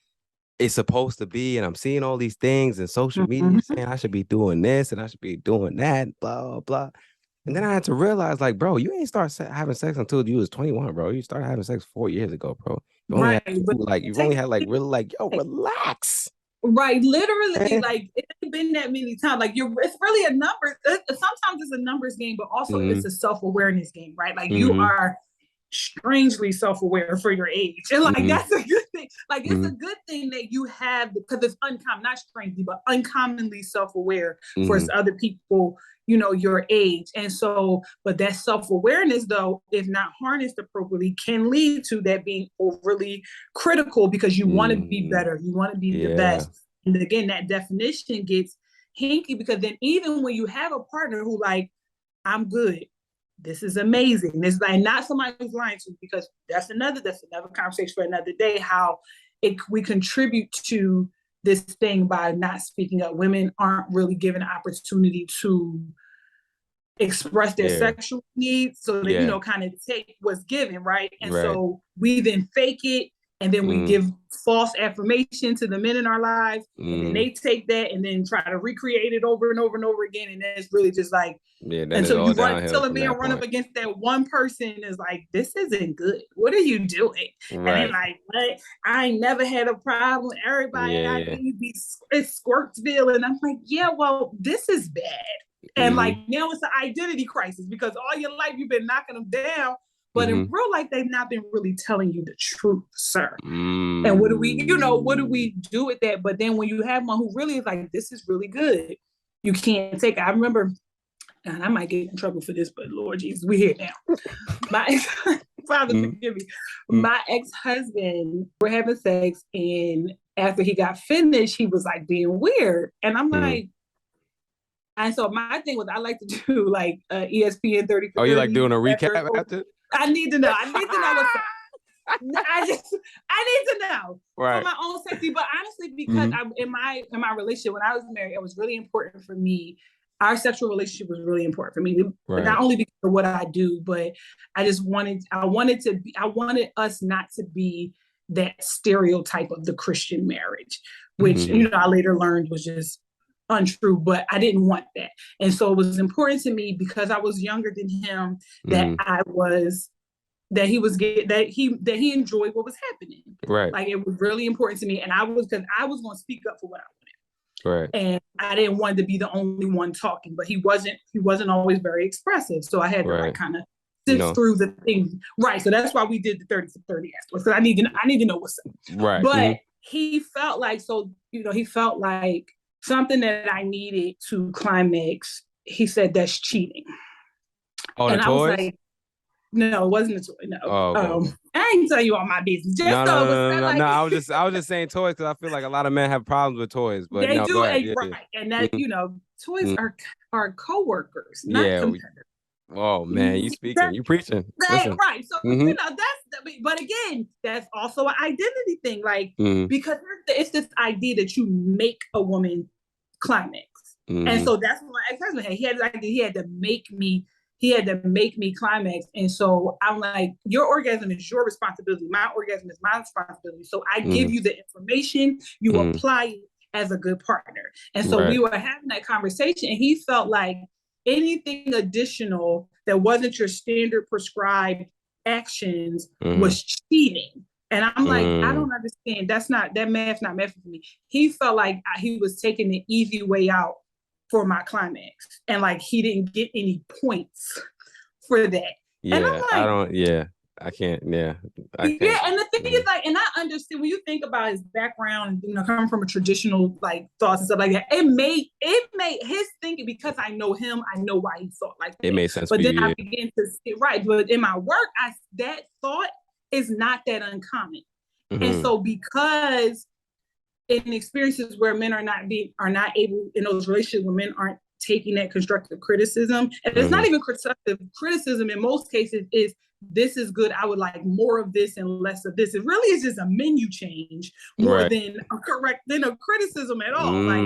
it's supposed to be. And I'm seeing all these things in social media saying I should be doing this and I should be doing that, blah, blah, blah. And then I had to realize, like, bro, you ain't start having sex until you was 21, bro. You started having sex 4 years ago, bro. You only Right. had, like, you've only had like really like, yo, relax. Right, literally, like it's been that many times. Like it's really a number. Sometimes it's a numbers game, but also it's a self-awareness game, right? Like you are strangely self-aware for your age, and like that's a good thing. Like it's a good thing that you have, because it's uncommon, not strangely, but uncommonly self-aware for other people, you know, your age. And so, but that self-awareness, though, if not harnessed appropriately, can lead to that being overly critical, because you want to be better, you want to be the best. And again, that definition gets hinky, because then even when you have a partner who like, I'm good, this is amazing, this is like not somebody who's lying to you, because that's another conversation for another day, how we contribute to this thing by not speaking up. Women aren't really given an opportunity to express their sexual needs, so they, you know, kind of take what's given, right? And so we then fake it, and then we give false affirmation to the men in our lives, and then they take that and then try to recreate it over and over and over again, and then it's really just like, until you run, till a man run up against that one person is like, this isn't good, what are you doing? And then like, what? I ain't never had a problem, everybody I think it's Squirtsville, and I'm like, yeah, well, this is bad. And like now it's an identity crisis, because all your life you've been knocking them down, but in real life they've not been really telling you the truth, sir. And what do we do with that? But then when you have one who really is like, this is really good, you can't take it. I remember, and I might get in trouble for this, but Lord Jesus, we're here now. My Father, forgive me. My ex-husband, we're having sex, and after he got finished, he was like being weird, and I'm like. And so my thing was, I like to do like ESPN 30 for 30. Oh, you like doing a recap after? I need to know. I need to know what's up. I need to know for my own safety. But honestly, because in my relationship, when I was married, it was really important for me. Our sexual relationship was really important for me, not only because of what I do, but I wanted us not to be that stereotype of the Christian marriage, which you know I later learned was just untrue, but I didn't want that. And so it was important to me, because I was younger than him, that he enjoyed what was happening. Right. Like it was really important to me. And because I was going to speak up for what I wanted. Right. And I didn't want to be the only one talking, but he wasn't always very expressive. So I had to like kind of sift through the things. Right. So that's why we did the 30 for 30 aspect. So I need to know what's up. Right. But he felt like, he felt like something that I needed to climax. He said, that's cheating. Oh, and I was like, no, it wasn't a toy. No. Oh, okay. I ain't tell you all my business. No. I was just saying toys, because I feel like a lot of men have problems with toys. But they do, right? And that toys are coworkers, not competitors. Oh man, you speaking, you preaching. Right. So but again, that's also an identity thing, like because it's this idea that you make a woman climax, and so that's what my ex-husband had. He had this idea. He had to make me climax, and so I'm like, your orgasm is your responsibility. My orgasm is my responsibility. So I give you the information, you apply it as a good partner. And so we were having that conversation, and he felt like anything additional that wasn't your standard prescribed actions was cheating. And I'm like, I don't understand. That math's not math for me. He felt like he was taking the easy way out for my climax, and like he didn't get any points for that. Yeah, and I'm like, I can't. Yeah, I can't. Yeah, and the thing is, like, and I understand when you think about his background, coming from a traditional like thoughts and stuff like that. It made his thinking, because I know him, I know why he thought like that. It made sense. But then I began to see, but in my work, that thought is not that uncommon, and so because in experiences where men are not able, in those relationships where men aren't taking that constructive criticism, and it's not even constructive criticism in most cases, is this is good, I would like more of this and less of this. It really is just a menu change more than a criticism at all. Like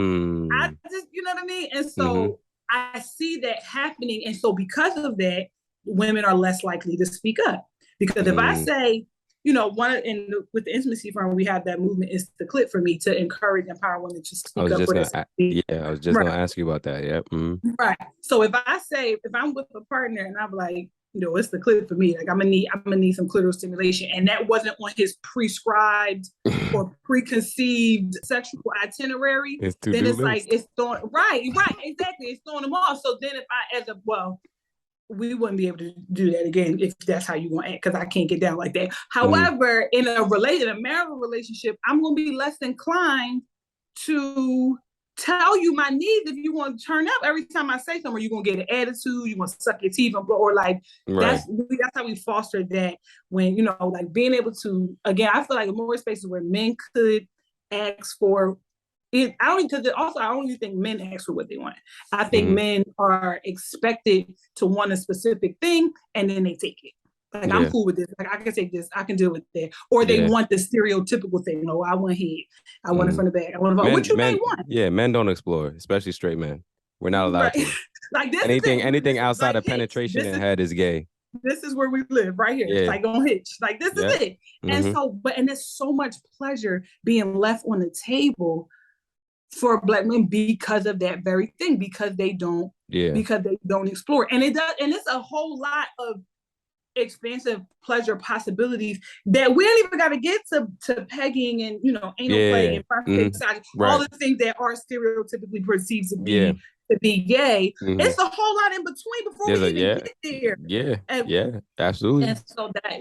I just, you know what I mean? And so I see that happening. And so because of that, women are less likely to speak up. Because if I say, you know, with the intimacy firm, we have that movement is the clip for me to encourage, empower women to speak up for themselves. I was just gonna ask you about that. Yeah. Right. So if I'm with a partner and I'm like, you know, it's the clip for me. Like I'm gonna need some clitoral stimulation, and that wasn't on his prescribed or preconceived sexual itinerary. Then it's like it's throwing exactly. It's throwing them off. So then if we wouldn't be able to do that again if that's how you want to act, because I can't get down like that. However, in a marital relationship, I'm going to be less inclined to tell you my needs if you want to turn up every time I say something, or you're going to get an attitude, you want to suck your teeth, or like, that's how we foster that when, you know, like being able to, again, I feel like more spaces where men could ask for it. I don't even think men ask for what they want. I think men are expected to want a specific thing and then they take it. Like, I'm cool with this. Like, I can take this. I can deal with that. Or they want the stereotypical thing. No, I want head. I want it from the back. I want it. What you may want. Yeah, men don't explore, especially straight men. We're not allowed to. Like this. Anything outside of penetration and head is gay. This is where we live, right here. It's like on Hitch. Like, this is it. And so, and there's so much pleasure being left on the table for Black men because of that very thing, because they don't explore. And it's a whole lot of expansive pleasure possibilities that we don't even got to get to pegging and, you know, anal play and prostate all the things that are stereotypically perceived to be gay. It's a whole lot in between before we even get there. Absolutely. And so that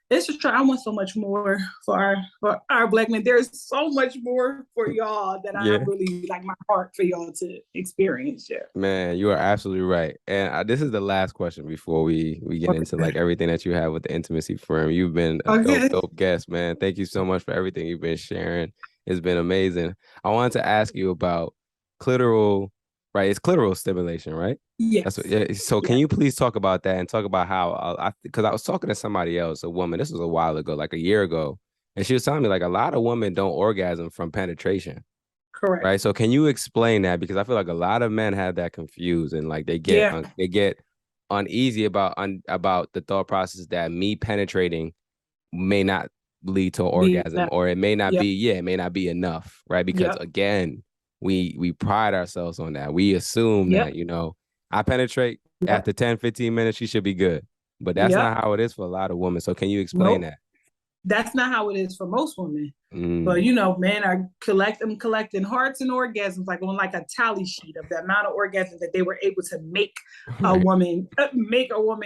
it's just I want so much more for our Black men. There's so much more for y'all that I really like my heart for y'all to experience. Yeah. Man, you are absolutely right. And this is the last question before we get into like everything that you have with the intimacy firm. You've been a dope guest, man. Thank you so much for everything you've been sharing. It's been amazing. I wanted to ask you about clitoral, right? It's clitoral stimulation, right? Yes. So can you please talk about that and talk about how, because I was talking to somebody else, a woman, this was a while ago, like a year ago, and she was telling me like a lot of women don't orgasm from penetration. Correct. Right. So can you explain that? Because I feel like a lot of men have that confused and like they get uneasy about the thought process that me penetrating may not lead to an orgasm, or it may not be, it may not be enough. Right. Because again, we pride ourselves on that. We assume that, you know, I penetrate after 10, 15 minutes, she should be good. But that's not how it is for a lot of women. So can you explain that? That's not how it is for most women. But, you know, men are collecting hearts and orgasms, like on like a tally sheet of the amount of orgasms that they were able to make a woman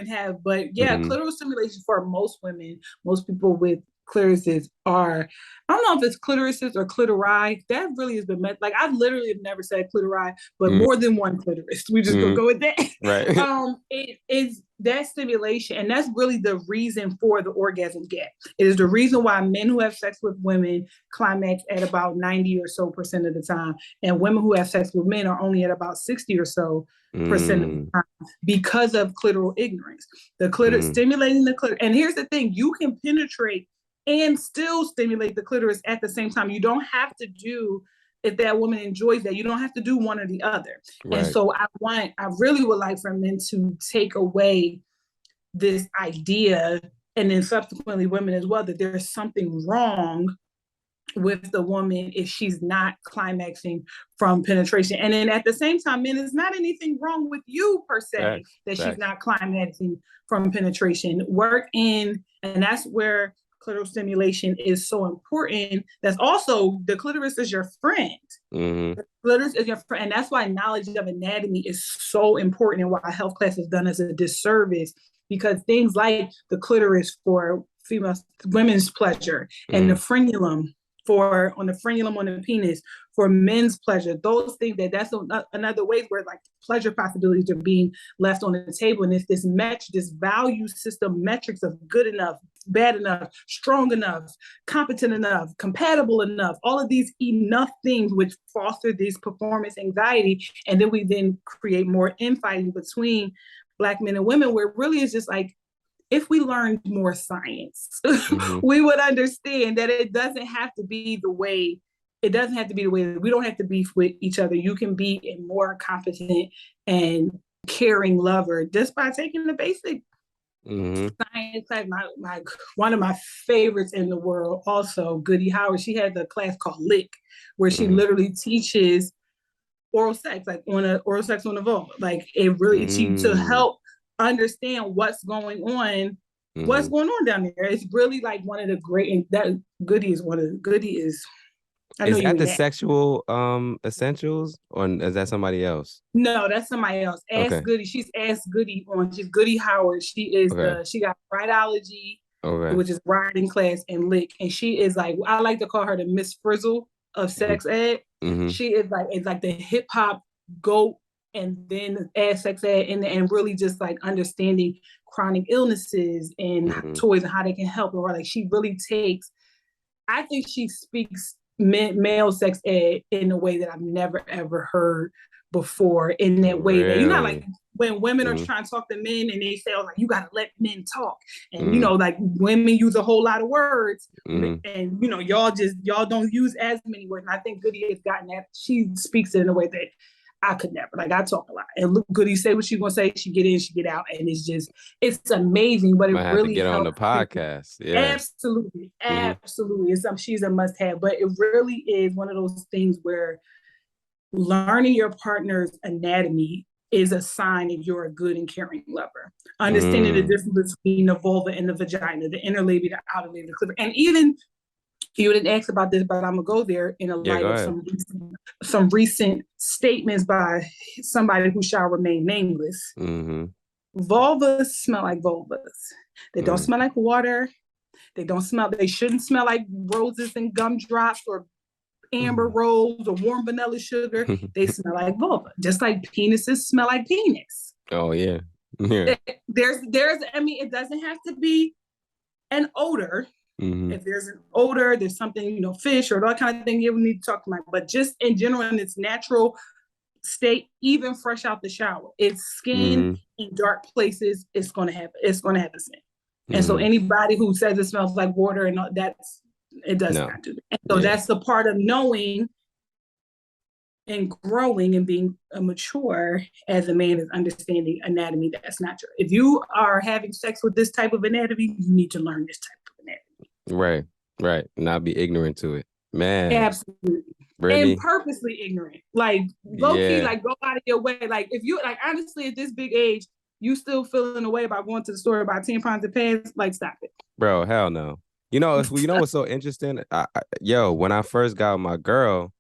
have. But clitoral stimulation for most women, most people with clitorises are, I don't know if it's clitorises or clitori. That really has been like, I literally have never said clitori, but more than one clitoris. We just gonna go with that. Right. It is that stimulation, and that's really the reason for the orgasm gap. It is the reason why men who have sex with women climax at about 90% or so of the time, and women who have sex with men are only at about 60% or so of the time, because of clitoral ignorance. The clitoris stimulating the clitoris, and here's the thing: you can penetrate and still stimulate the clitoris at the same time. You don't have to do, if that woman enjoys that, you don't have to do one or the other. Right. And so I really would like for men to take away this idea, and then subsequently women as well, that there's something wrong with the woman if she's not climaxing from penetration. And then at the same time, men, there's not anything wrong with you per se that she's not climaxing from penetration. Work in, and that's where clitoral stimulation is so important. That's also, the clitoris is your friend. The clitoris is your friend. And that's why knowledge of anatomy is so important, and why health class has done us a disservice, because things like the clitoris for women's pleasure, and the frenulum on the penis for men's pleasure, those things, that's another way where like pleasure possibilities are being left on the table. And it's this value system metrics of good enough, bad enough, strong enough, competent enough, compatible enough, all of these enough things which foster this performance anxiety. And then we create more infighting between Black men and women, where it really is just like, if we learned more science, we would understand that it doesn't have to be the way it doesn't have to be the way that we don't have to beef with each other. You can be a more competent and caring lover just by taking the basic science class. My one of my favorites in the world, also Goody Howard. She had a class called Lick, where she literally teaches oral sex, like oral sex on the vulva. Like it really to help understand what's going on down there. It's really like one of the great, and that Goody is one of the Goody is. I know Is you that in the that. sexual essentials, or is that somebody else? No, that's somebody else. Ask Okay. Goody. She's Ask Goody on. She's Goody Howard. Okay. She got Bridology, Okay. which is riding class, and Lick, and she is like, I like to call her the Miss Frizzle of sex ed. She is like, it's like the hip hop goat, and then add sex ed, and really just like understanding chronic illnesses and toys and how they can help. Or like she really takes. I think she speaks male sex ed in a way that I've never ever heard before. In that way that like when women are trying to talk to men and they say, "Oh, like you got to let men talk," and like women use a whole lot of words, and y'all don't use as many words. And I think Goody has gotten that. She speaks it in a way that I could never. Like I talk a lot, and look, Goody say what she gonna say. She get in, she get out, and it's amazing. But it Might have to really get on the helps. podcast. Yeah. Absolutely, absolutely. She's a must have. But it really is one of those things where learning your partner's anatomy is a sign that you're a good and caring lover. Understanding the difference between the vulva and the vagina, the inner labia, the outer labia, the clitoris, and even you didn't ask about this, but I'm gonna go there in a light of some recent statements by somebody who shall remain nameless. Vulvas smell like vulvas. They don't smell like water. They shouldn't smell like roses and gumdrops or amber rose or warm vanilla sugar. They smell like vulva, just like penises smell like penis. Oh yeah. Yeah. I mean, it doesn't have to be an odor. If there's an odor, there's something, fish or that kind of thing, you would need to talk to my, but just in general, in its natural state, even fresh out the shower, its skin in dark places, it's going to have a scent. And so anybody who says it smells like water and all, it does not do that. And so that's the part of knowing and growing and being mature as a man, is understanding anatomy that's natural. If you are having sex with this type of anatomy, you need to learn this type of anatomy. Right. Not be ignorant to it. Man. Absolutely. Brittany. And purposely ignorant. Like low key, like go out of your way. Like if you like honestly at this big age, you still feeling a way about going to the store about 10 pounds of pads, like stop it. Bro, hell no. You know what's so interesting? When I first got with my girl,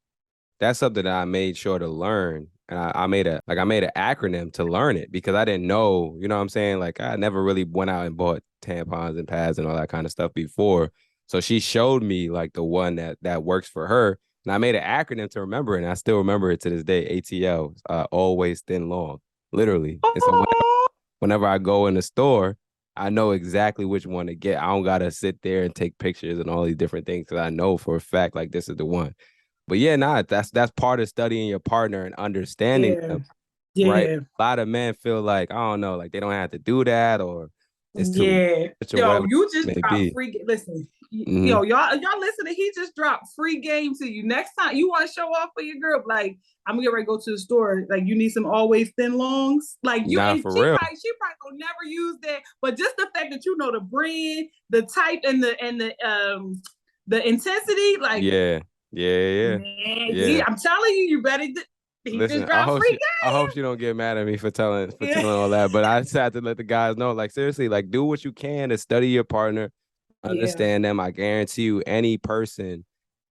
that's something that I made sure to learn. And I made an acronym to learn it because I didn't know, you know what I'm saying? Like I never really went out and bought tampons and pads and all that kind of stuff before. So she showed me like the one that works for her. And I made an acronym to remember it. And I still remember it to this day, ATL, always thin long, literally. And so whenever I go in the store, I know exactly which one to get. I don't got to sit there and take pictures and all these different things because I know for a fact like this is the one. But yeah, that's part of studying your partner and understanding them, right? A lot of men feel like, I don't know, like they don't have to do that or it's too much or whatever. You just dropped free. Listen, y'all listening. He just dropped free game to you. Next time you want to show off for your girl, like I'm gonna get ready to go to the store. Like you need some always thin longs. Like you, nah, and for she real. Probably will never use that. But just the fact that you know the brand, the type, and the intensity, like yeah. Man, I'm telling you, you better. Listen, I hope she don't get mad at me for telling all that. But I just had to let the guys know, like seriously, like do what you can to study your partner, understand them. I guarantee you, any person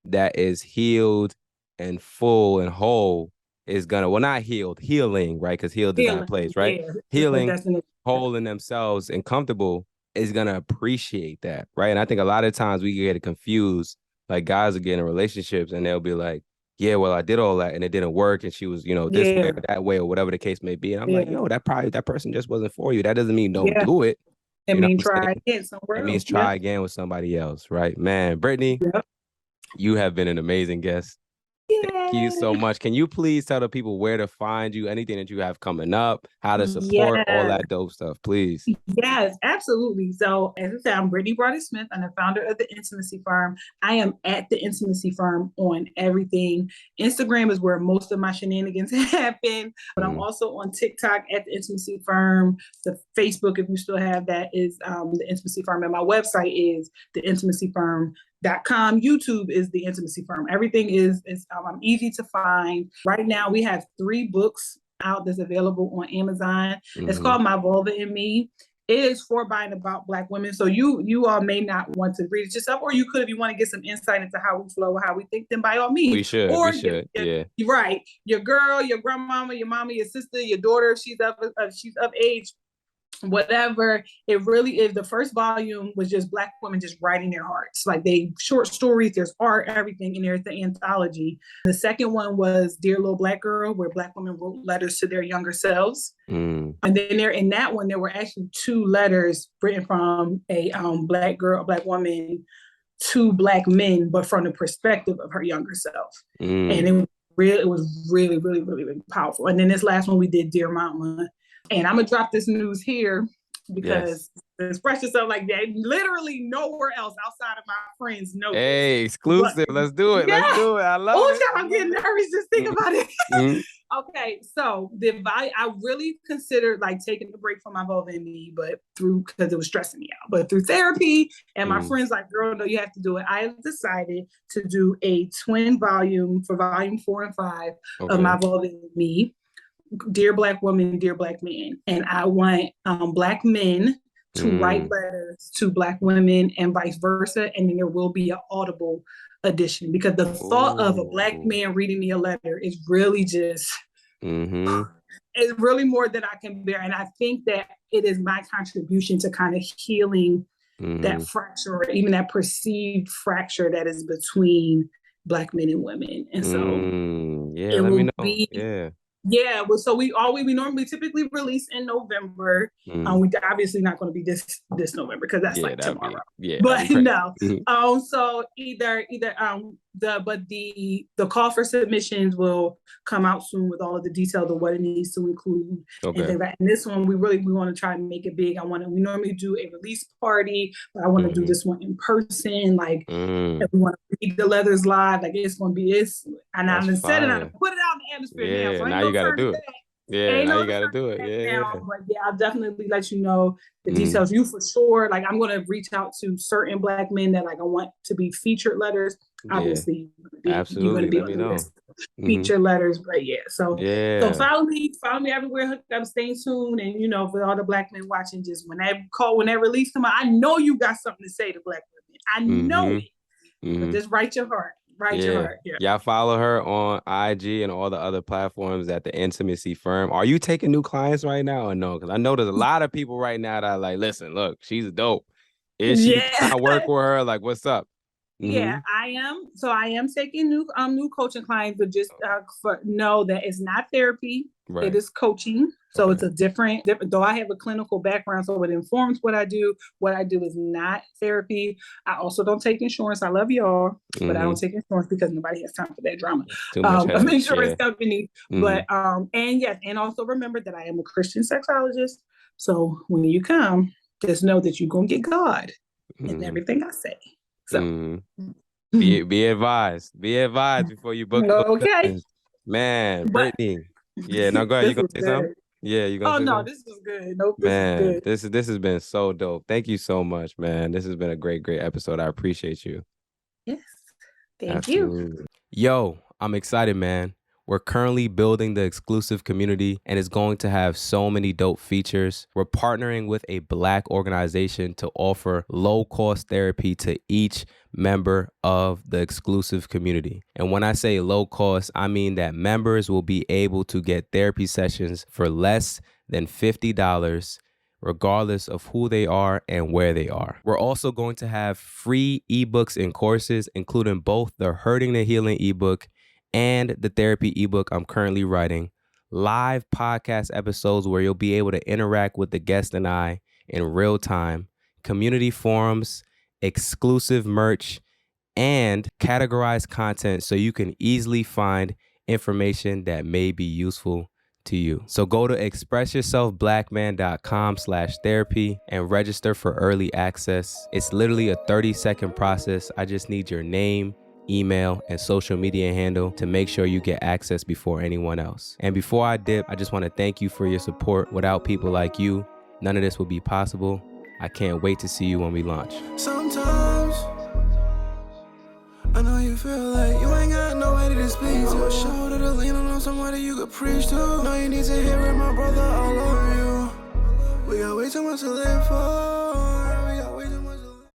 that is healed and full and whole is gonna, well, not healing, right? Because healed is that place, right? Healing, whole in themselves and comfortable is gonna appreciate that, right? And I think a lot of times we get it confused. Like guys will get in relationships and they'll be like, yeah, well, I did all that and it didn't work. And she was, this way or that way or whatever the case may be. And I'm like, yo, that person just wasn't for you. That doesn't mean don't do it. It means try again somewhere else. It means try again with somebody else, right? Man, Brittany, you have been an amazing guest. Thank you so much. Can you please tell the people where to find you, anything that you have coming up, how to support, all Yes. that dope stuff, please? Yes, absolutely. So, as I said, I'm Brittany Smith. I'm the founder of the Intimacy Firm. I am at the Intimacy Firm on everything. Instagram is where most of my shenanigans happen, but I'm also on TikTok at the Intimacy Firm. The Facebook, if you still have that, is the Intimacy Firm, and my website is theintimacyfirm.com. YouTube is the Intimacy Firm. Everything is easy to find. Right now, we have 3 books out that's available on Amazon. It's called My Vulva and Me. It is for by and about Black women. So you all may not want to read it yourself, or you could if you want to get some insight into how we flow, how we think, then by all means. We should. Yeah. You're right. Your girl, your grandmama, your mama, your sister, your daughter, if she's of age, whatever. It really is. The first volume was just Black women just writing their hearts, like they short stories, there's art, everything in there. It's the anthology. The second one was Dear Little Black Girl, where Black women wrote letters to their younger selves. And then there in that one there were actually 2 letters written from a Black woman to Black men, but from the perspective of her younger self. And it was really, really, really, really powerful. And then this last one we did, Dear Mama. And I'm gonna drop this news here because it's precious stuff like that. Literally nowhere else outside of my friends know. Hey, exclusive. Let's do it. Let's do it. I love it. I'm getting nervous just thinking about it. Okay, so I really considered like taking a break from my vulva and me, but because it was stressing me out. But through therapy and my friends like, girl, no, you have to do it. I decided to do a twin volume for volume 4 and 5 of My Vulva and Me. Dear Black Woman, Dear Black Man. And I want Black men to write letters to Black women and vice versa. And then there will be an audible edition, because the thought of a Black man reading me a letter is really just, it's really more than I can bear. And I think that it is my contribution to kind of healing that fracture, or even that perceived fracture that is between Black men and women. And so it let me know. Well, so we normally typically release in November. We obviously not going to be this November because that's like tomorrow. But no. So either the call for submissions will come out soon with all of the details of what it needs to include. And things like that. And this one we want to try and make it big. We normally do a release party, but I want to do this one in person. Like if we want to read the letters live, like it's going to be and I said it, I put it out in the atmosphere now. So now you got to do it. Now you got to do it. But I'll definitely let you know the details. You for sure. Like I'm going to reach out to certain Black men that like I want to be featured letters. Obviously, absolutely. Let me know. Feature letters, but so follow me everywhere. Hook up, stay tuned, and for all the Black men watching, just when that release come out, I know you got something to say to Black women. I know it. But just write your heart. Your heart. Y'all follow her on IG and all the other platforms at the Intimacy Firm. Are you taking new clients right now or no? Because I know there's a lot of people right now that are like, listen, look, she's dope. Is she trying to work with her? Like, what's up? Yeah, I am. So I am taking new coaching clients, but just know that it's not therapy. It is coaching. So it's a different, though I have a clinical background, so it informs what I do. What I do is not therapy. I also don't take insurance. I love y'all, but I don't take insurance because nobody has time for that drama. Too much I'm an insurance company. But, and also remember that I am a Christian sexologist. So when you come, just know that you're going to get God in everything I say. So be advised. Be advised before you book. Okay. Man, Brittany. Yeah, no, go ahead. You gonna say something? Yeah, you gonna say something? This is good. Nope, this is good. This has been so dope. Thank you so much, man. This has been a great episode. I appreciate you. Yes. Thank you. Yo, I'm excited, man. We're currently building the exclusive community, and it's going to have so many dope features. We're partnering with a Black organization to offer low-cost therapy to each member of the exclusive community. And when I say low cost, I mean that members will be able to get therapy sessions for less than $50, regardless of who they are and where they are. We're also going to have free ebooks and courses, including both the Hurting to Healing ebook and the therapy ebook I'm currently writing, live podcast episodes where you'll be able to interact with the guest and I in real time, community forums, exclusive merch, and categorized content so you can easily find information that may be useful to you. So go to expressyourselfblackman.com/therapy and register for early access. It's literally a 30-second process. I just need your name, email, and social media handle to make sure you get access before anyone else. And before I dip, I just want to thank you for your support. Without people like you, none of this would be possible. I can't wait to see you when we launch. Sometimes I know you feel like you ain't got nobody to speak to. A shoulder to lean on somebody you could preach to. No, you need to hear it, my brother, I love you. We got way too much to live for.